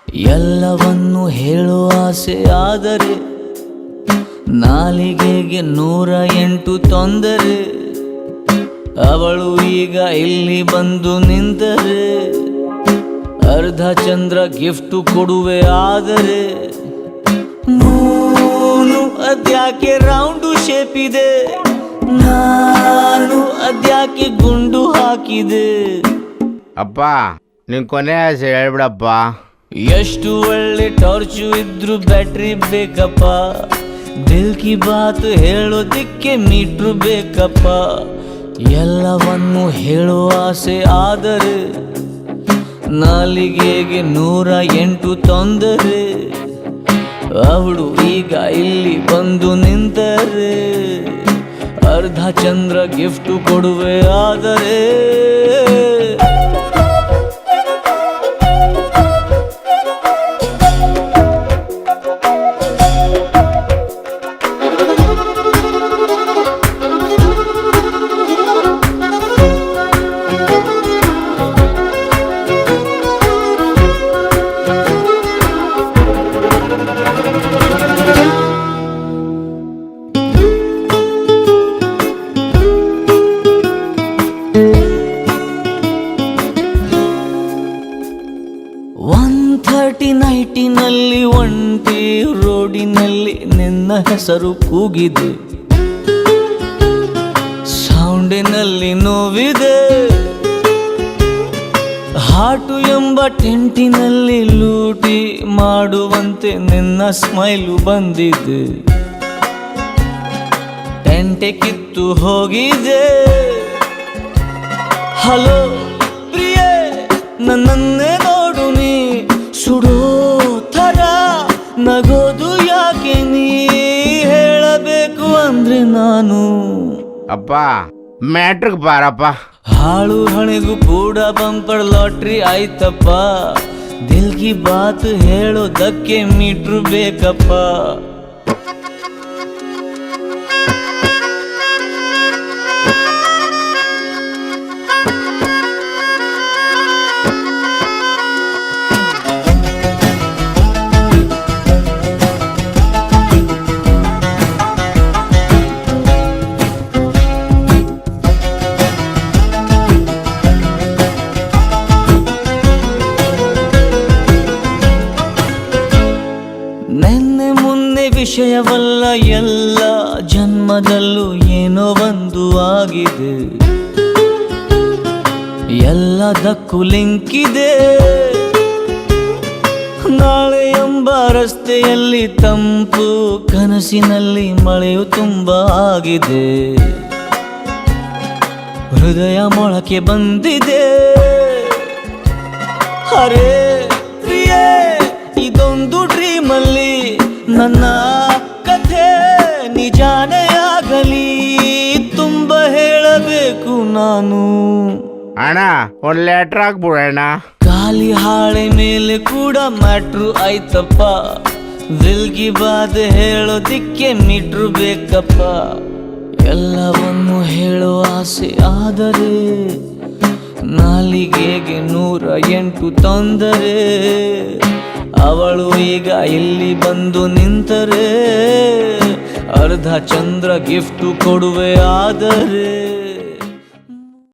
ಎಲ್ಲವನ್ನು ಹೇಳುವ ಆಸೆ ಆದರೆ ನಾಲಿಗೆಗೆ 108 ತೊಂದರೆ. ಅವಳು ಈಗ ಇಲ್ಲಿ ಬಂದು ನಿಂತರೆ ಅರ್ಧ ಚಂದ್ರ ಗಿಫ್ಟ್ ಕೊಡುವೆ ಆದರೆ ಮೂನು ಅದ್ಯಾಕೆ ರೌಂಡು ಶೇಪ್ ಇದೆ, ನಾನು ಅದ್ಯಾಕೆ ಗುಂಡು ಹಾಕಿದೆ. ಅಪ್ಪ ನಿನ್ ಕೊನೆ ಆಸೆ ಹೇಳ್ಬಿಡಪ್ಪ. ಎಷ್ಟು ಒಳ್ಳೆ ಟಾರ್ಚು ಇದ್ರು ಬ್ಯಾಟ್ರಿ ಬೇಕಪ್ಪ, ದಿಲ್ ಕಿ ಬಾತ್ ಹೇಳೋದಿಕ್ಕೆ ಮೀಟ್ರು ಬೇಕಪ್ಪ. ಎಲ್ಲವನ್ನು ಹೇಳುವ ಆಸೆ ಆದರೆ ನಾಲಿಗೆಗೆ 108 ತೊಂದರೆ. ಅವಳು ಈಗ ಇಲ್ಲಿ ಬಂದು ನಿಂತರೆ ಅರ್ಧ ಚಂದ್ರ ಗಿಫ್ಟ್ ಕೊಡುವೆ ಆದರೆ 130 ಒಂಟಿ ರೋಡಿನಲ್ಲಿ ನಿನ್ನ ಹೆಸರು ಕೂಗಿದೆ, ಸೌಂಡಿನಲ್ಲಿ ನೋವಿದೆ. ಹಾಟು ಎಂಬ ಟೆಂಟಿನಲ್ಲಿ ಲೂಟಿ ಮಾಡುವಂತೆ ನಿನ್ನ ಸ್ಮೈಲು ಬಂದಿದೆ. ಟೆಂಟೆ ಕಿತ್ತು ಹೋಗಿದೆ. ಹಲೋ ಪ್ರಿಯೆ, ನನ್ನನ್ನೇ ನೋಡು ನೀ ಸುಡೋ ಥರ ನಗೋದು ಯಾಕೆ ನೀ ಹೇಳಬೇಕು ಅಂದ್ರೆ ನಾನು. ಅಪ್ಪ ಮ್ಯಾಟ್ರಿಕ್ ಬಾರಪ್ಪ. ಹಾಳು ಹಣೆಗೂ ಕೂಡ ಬಂಪರ್ ಲಾಟ್ರಿ ಆಯ್ತಪ್ಪ, ದಿಲ್ ಕಿ ಬಾತ್ ಹೇಳೋದಕ್ಕೆ ಮೀಟ್ರು ಬೇಕಪ್ಪ. ನೆನ್ನೆ ಮೊನ್ನೆ ವಿಷಯವಲ್ಲ, ಎಲ್ಲ ಜನ್ಮದಲ್ಲೂ ಏನೋ ಒಂದು ಆಗಿದೆ. ಎಲ್ಲದಕ್ಕೂ ಲಿಂಕ್ ಇದೆ. ನಾಳೆ ಎಂಬ ರಸ್ತೆಯಲ್ಲಿ ತಂಪು, ಕನಸಿನಲ್ಲಿ ಮಳೆಯು ತುಂಬ ಆಗಿದೆ. ಹೃದಯ ಮೊಳಕೆ ಬಂದಿದೆ. ಅರೆ ಪ್ರಿಯೆ, ಇದೊಂದು ಡ್ರೀಮಲ್ಲಿ ನನ್ನ ಕಥೆ ನಿಜಾನೇ ಆಗಲಿ, ತುಂಬ ಹೇಳಬೇಕು ನಾನು. ಅಣ್ಣ ಒಂದು ಲೆಟ್ರ್ ಹಾಕ್ಬಿಡೋಣ. ಖಾಲಿ ಹಾಳೆ ಮೇಲೆ ಕೂಡ ಮ್ಯಾಟ್ರು ಆಯ್ತಪ್ಪ, ದಿಲ್ ಕಿ ಬಾತ್ ಹೇಳೋದಿಕ್ಕೆ ಮೀಟ್ರು ಬೇಕಪ್ಪ. ಎಲ್ಲವನ್ನು ಹೇಳುವ ಆಸೆ ಆದರೆ ನಾಲಿಗೆಗೆ 108 ತೊಂದರೆ. ಅವಳು ಈಗ ಇಲ್ಲಿ ಬಂದು ನಿಂತರೆ ಅರ್ಧ ಚಂದ್ರ ಗಿಫ್ಟ್ ಕೊಡುವೆ ಆದರೆ